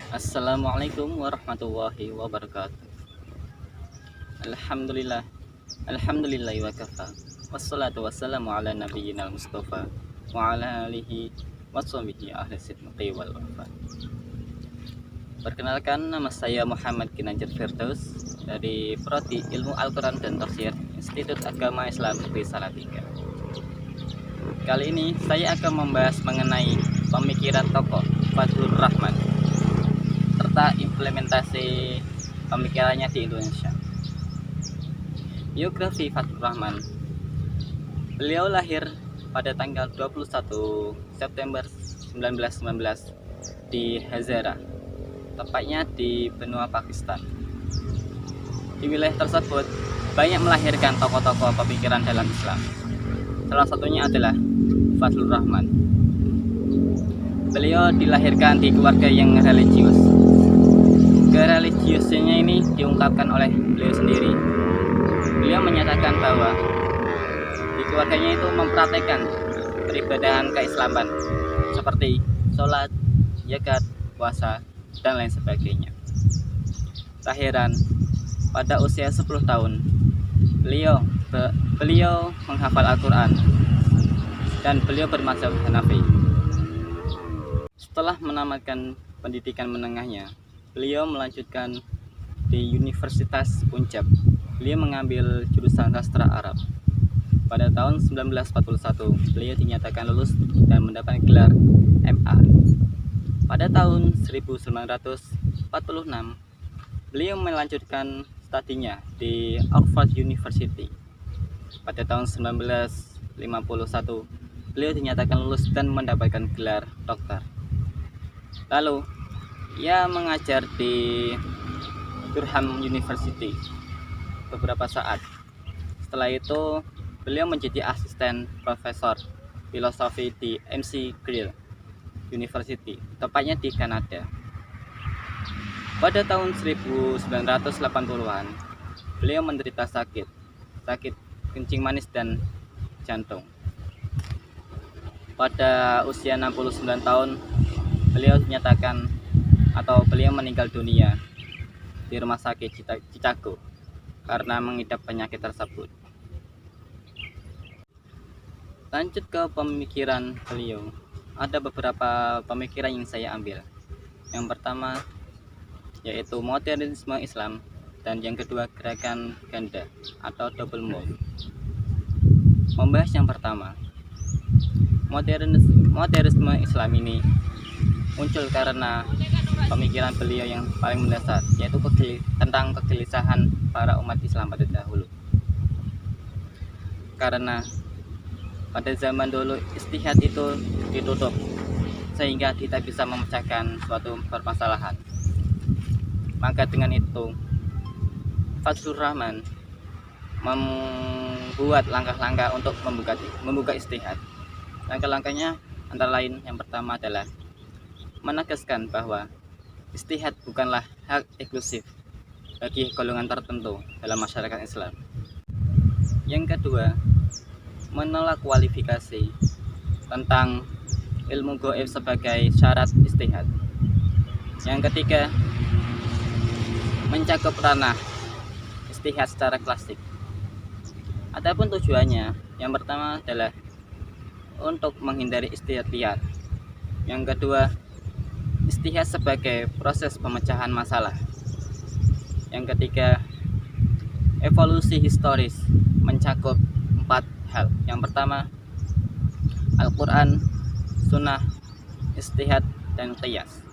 Assalamualaikum warahmatullahi wabarakatuh. Alhamdulillah, alhamdulillahi wa kafa. Wassalatu wassalamu ala nabiyyina mustafa wa ala alihi wa sahbihi ahli sidqi wal wafa. Perkenalkan, nama saya Muhammad Ginanjar Firdaus dari Prodi Ilmu Al-Quran dan Tafsir Institut Agama Islam Negeri Salatiga. Kali ini saya akan membahas mengenai pemikiran tokoh Fadlur Rahman serta implementasi pemikirannya di Indonesia. Biografi Fadlur Rahman. Beliau lahir pada tanggal 21 September 1919 di Hazara, tepatnya di benua Pakistan. Di wilayah tersebut banyak melahirkan tokoh-tokoh pemikiran dalam Islam. Salah satunya adalah Fadlur Rahman. Beliau dilahirkan di keluarga yang religius. Kereligiusannya ini diungkapkan oleh beliau sendiri. Beliau menyatakan bahwa di keluarganya itu mempraktekkan peribadahan keislaman seperti sholat, zakat, puasa, dan lain sebagainya. Takhiran, pada usia 10 tahun, beliau menghafal Al-Quran dan beliau bermadzhab Hanafi. Setelah menamatkan pendidikan menengahnya, beliau melanjutkan di Universitas Punjab. Beliau mengambil jurusan sastra Arab. Pada tahun 1941, beliau dinyatakan lulus dan mendapat gelar MA. Pada tahun 1946, beliau melanjutkan studinya di Oxford University. Pada tahun 1951, beliau dinyatakan lulus dan mendapatkan gelar doktor. Lalu, ia mengajar di Durham University beberapa saat. Setelah itu, beliau menjadi asisten profesor filosofi di McGill University, tepatnya di Kanada. Pada tahun 1980-an, beliau menderita sakit kencing manis dan jantung. Pada usia 69 tahun, beliau meninggal dunia di rumah sakit Chicago karena mengidap penyakit tersebut. Lanjut ke pemikiran beliau. Ada beberapa pemikiran yang saya ambil. Yang pertama yaitu modernisme Islam, dan yang kedua gerakan ganda atau double move. Membahas yang pertama, modernisme Islam ini muncul karena pemikiran beliau yang paling mendasar, yaitu tentang kegelisahan para umat Islam pada dahulu. Karena pada zaman dulu ijtihad itu ditutup sehingga tidak bisa memecahkan suatu permasalahan. Maka dengan itu Fadlur Rahman membuat langkah-langkah untuk membuka ijtihad. Langkah-langkahnya antara lain, yang pertama adalah menegaskan bahwa ijtihad bukanlah hak eksklusif bagi golongan tertentu dalam masyarakat Islam. Yang kedua, menolak kualifikasi tentang ilmu gaib sebagai syarat ijtihad. Yang ketiga, mencakup ranah ijtihad secara klasik. Adapun tujuannya, yang pertama adalah untuk menghindari ijtihad liar. Yang kedua, ijtihad sebagai proses pemecahan masalah. Yang ketiga, evolusi historis mencakup 4 hal. Yang pertama, Al-Quran, Sunnah, ijtihad, dan qiyas.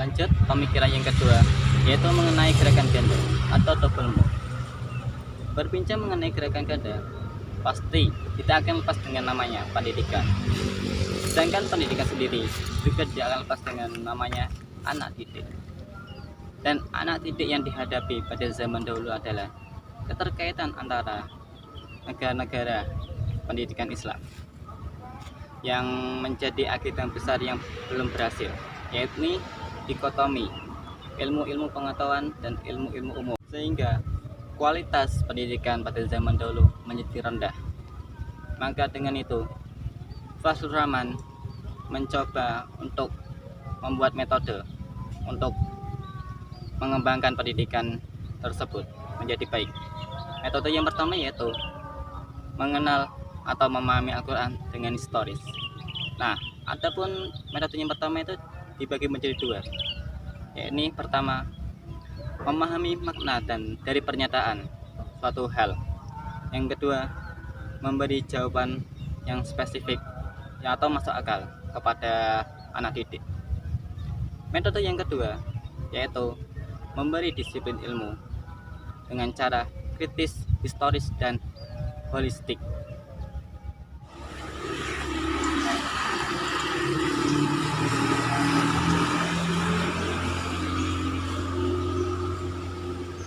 Lanjut pemikiran yang kedua, yaitu mengenai gerakan ganda atau double move. Berbincang mengenai gerakan ganda, pasti kita akan lepas dengan namanya pendidikan. Sedangkan pendidikan sendiri juga tidak akan lepas dengan namanya anak didik. Dan anak didik yang dihadapi pada zaman dahulu adalah keterkaitan antara negara-negara pendidikan Islam yang menjadi agenda besar yang belum berhasil, yaitu dikotomi ilmu-ilmu pengetahuan dan ilmu-ilmu umum. sehingga kualitas pendidikan pada zaman dahulu menjadi rendah. Maka dengan itu, Fazlur Rahman mencoba untuk membuat metode untuk mengembangkan pendidikan tersebut menjadi baik. Metode yang pertama yaitu mengenal atau memahami Al-Quran dengan historis. Nah, adapun metode yang pertama itu dibagi menjadi dua, yakni pertama memahami makna dan dari pernyataan suatu hal. Yang kedua, memberi jawaban yang spesifik atau masuk akal kepada anak didik. Metode yang kedua yaitu memberi disiplin ilmu dengan cara kritis, historis, dan holistik.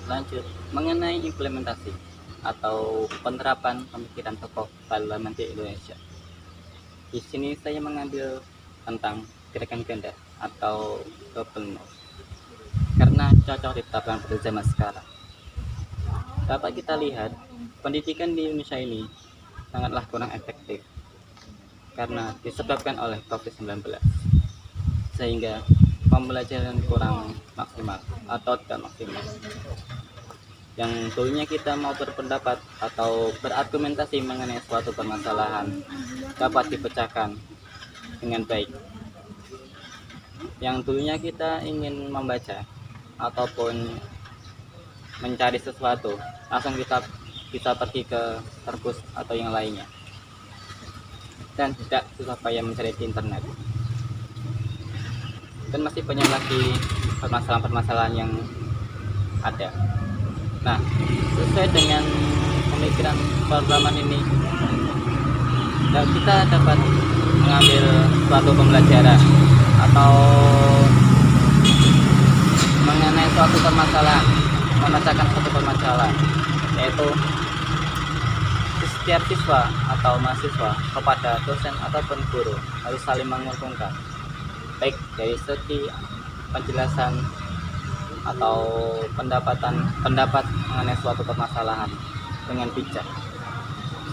Lanjut, mengenai implementasi atau penerapan pemikiran tokoh parlemen di Indonesia. Di sini saya mengambil tentang gerakan ganda atau double no, karena cocok diterapkan pada zaman sekarang. Dapat kita lihat, pendidikan di Indonesia ini sangatlah kurang efektif karena disebabkan oleh COVID-19, sehingga pembelajaran kurang maksimal atau tidak maksimal. Yang dulunya kita mau berpendapat atau berargumentasi mengenai suatu permasalahan dapat dipecahkan dengan baik. Yang dulunya kita ingin membaca ataupun mencari sesuatu, langsung kita pergi ke perpus atau yang lainnya, dan tidak susah payah mencari di internet. Dan masih banyak lagi permasalahan-permasalahan yang ada. Nah, sesuai dengan pemikiran Parlemen ini, kita dapat mengambil suatu pembelajaran atau mengenai suatu permasalahan, memecahkan suatu permasalahan, yaitu setiap siswa atau mahasiswa kepada dosen ataupun guru harus saling menguntungkan, baik dari segi penjelasan atau pendapat mengenai suatu permasalahan dengan bijak,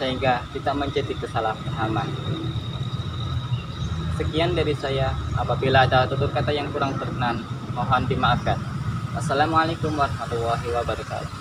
sehingga tidak menjadi kesalahpahaman. Sekian dari saya. Apabila ada tutur kata yang kurang berkenan, mohon dimaafkan. Wassalamualaikum warahmatullahi wabarakatuh.